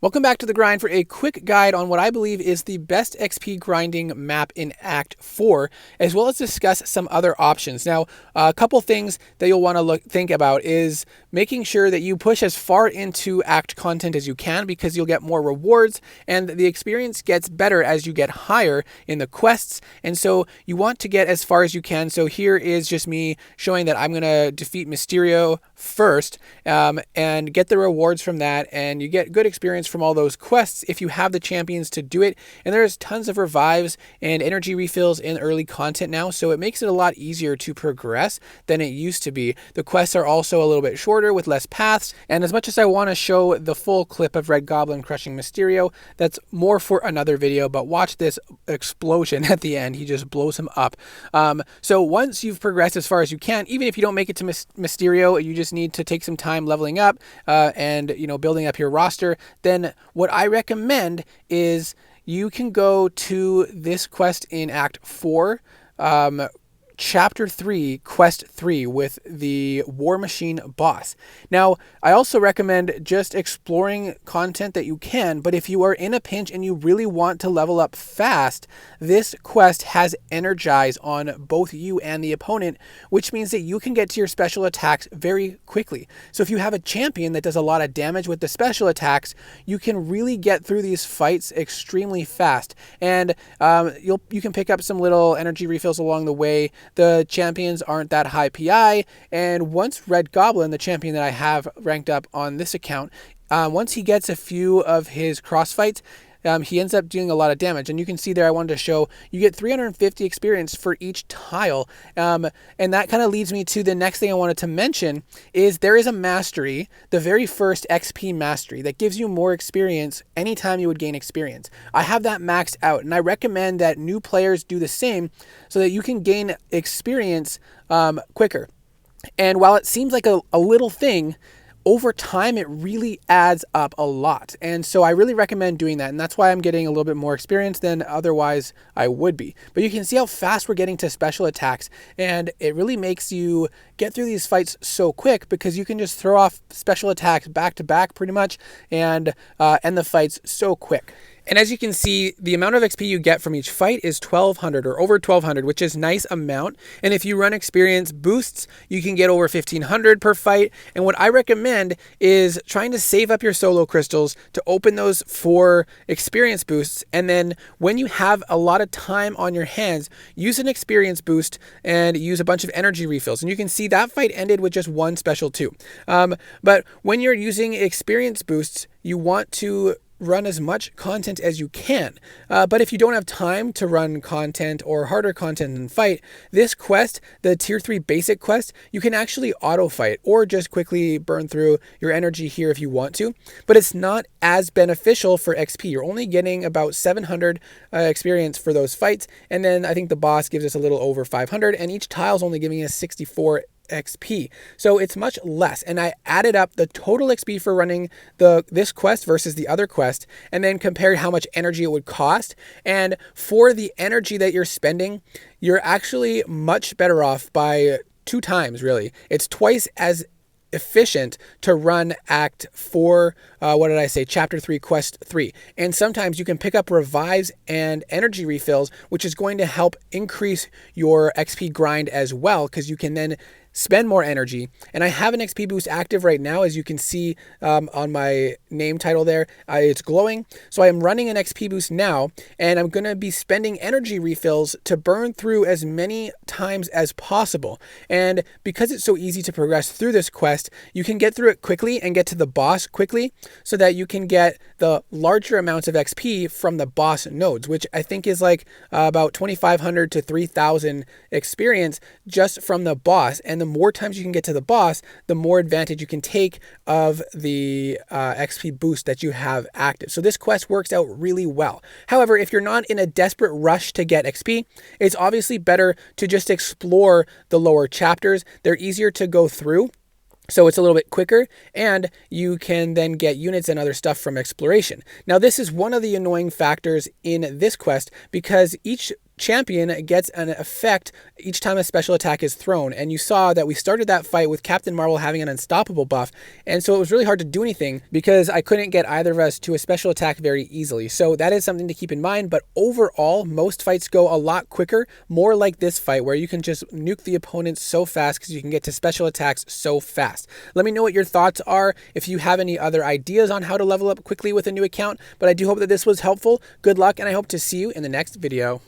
Welcome back to The Grind for a quick guide on what I believe is the best XP grinding map in Act 4, as well as discuss some other options. Now, a couple things that you'll want to think about is making sure that you push as far into Act content as you can, because you'll get more rewards and the experience gets better as you get higher in the quests. And so you want to get as far as you can. So here is just me showing that I'm going to defeat Mysterio first and get the rewards from that, and you get good experience from all those quests if you have the champions to do it. And there's tons of revives and energy refills in early content now, so it makes it a lot easier to progress than it used to be. The quests are also a little bit shorter with less paths, and as much as I want to show the full clip of Red Goblin crushing Mysterio, that's more for another video. But watch this explosion at the end. He just blows him up. So once you've progressed as far as you can, even if you don't make it to Mysterio, you just need to take some time leveling up and building up your roster. Then what I recommend is you can go to this quest in Act 4, Chapter 3, Quest 3 with the War Machine boss. Now, I also recommend just exploring content that you can, but if you are in a pinch and you really want to level up fast, this quest has Energize on both you and the opponent, which means that you can get to your special attacks very quickly. So if you have a champion that does a lot of damage with the special attacks, you can really get through these fights extremely fast. And you can pick up some little energy refills along the way. The champions aren't that high PI, and once Red Goblin, the champion that I have ranked up on this account, once he gets a few of his cross fights, he ends up doing a lot of damage. And you can see there, I wanted to show, you get 350 experience for each tile. And that kind of leads me to the next thing I wanted to mention is there is a mastery, the very first XP mastery, that gives you more experience anytime you would gain experience. I have that maxed out, and I recommend that new players do the same so that you can gain experience quicker. And while it seems like a little thing, over time, it really adds up a lot. And so I really recommend doing that. And that's why I'm getting a little bit more experience than otherwise I would be. But you can see how fast we're getting to special attacks. And it really makes you get through these fights so quick, because you can just throw off special attacks back to back pretty much and end the fights so quick. And as you can see, the amount of XP you get from each fight is 1200 or over 1200, which is a nice amount. And if you run experience boosts, you can get over 1500 per fight. And what I recommend is trying to save up your solo crystals to open those for experience boosts. And then when you have a lot of time on your hands, use an experience boost and use a bunch of energy refills. And you can see that fight ended with just one special 2. But when you're using experience boosts, you want to run as much content as you can. But if you don't have time to run content or harder content and fight, this quest, the tier 3 basic quest, you can actually auto fight or just quickly burn through your energy here if you want to. But it's not as beneficial for XP. You're only getting about 700 experience for those fights. And then I think the boss gives us a little over 500, and each tile is only giving us 64 XP. So it's much less. And I added up the total XP for running this quest versus the other quest, and then compared how much energy it would cost. And for the energy that you're spending, you're actually much better off by 2 times, really. It's twice as efficient to run Act 4, Chapter 3, Quest 3. And sometimes you can pick up revives and energy refills, which is going to help increase your XP grind as well, because you can then spend more energy. And I have an XP boost active right now, as you can see on my name title there. It's glowing. So I am running an XP boost now, and I'm going to be spending energy refills to burn through as many times as possible. And because it's so easy to progress through this quest, you can get through it quickly and get to the boss quickly, so that you can get the larger amounts of XP from the boss nodes, which I think is like about 2,500 to 3,000 experience just from the boss. And the more times you can get to the boss, the more advantage you can take of the XP boost that you have active. So this quest works out really well. However, if you're not in a desperate rush to get XP, it's obviously better to just explore the lower chapters. They're easier to go through, so it's a little bit quicker, and you can then get units and other stuff from exploration. Now, this is one of the annoying factors in this quest, because each champion gets an effect each time a special attack is thrown. And you saw that we started that fight with Captain Marvel having an unstoppable buff. And so it was really hard to do anything because I couldn't get either of us to a special attack very easily. So that is something to keep in mind. But overall, most fights go a lot quicker, more like this fight where you can just nuke the opponent so fast because you can get to special attacks so fast. Let me know what your thoughts are if you have any other ideas on how to level up quickly with a new account. But I do hope that this was helpful. Good luck, and I hope to see you in the next video.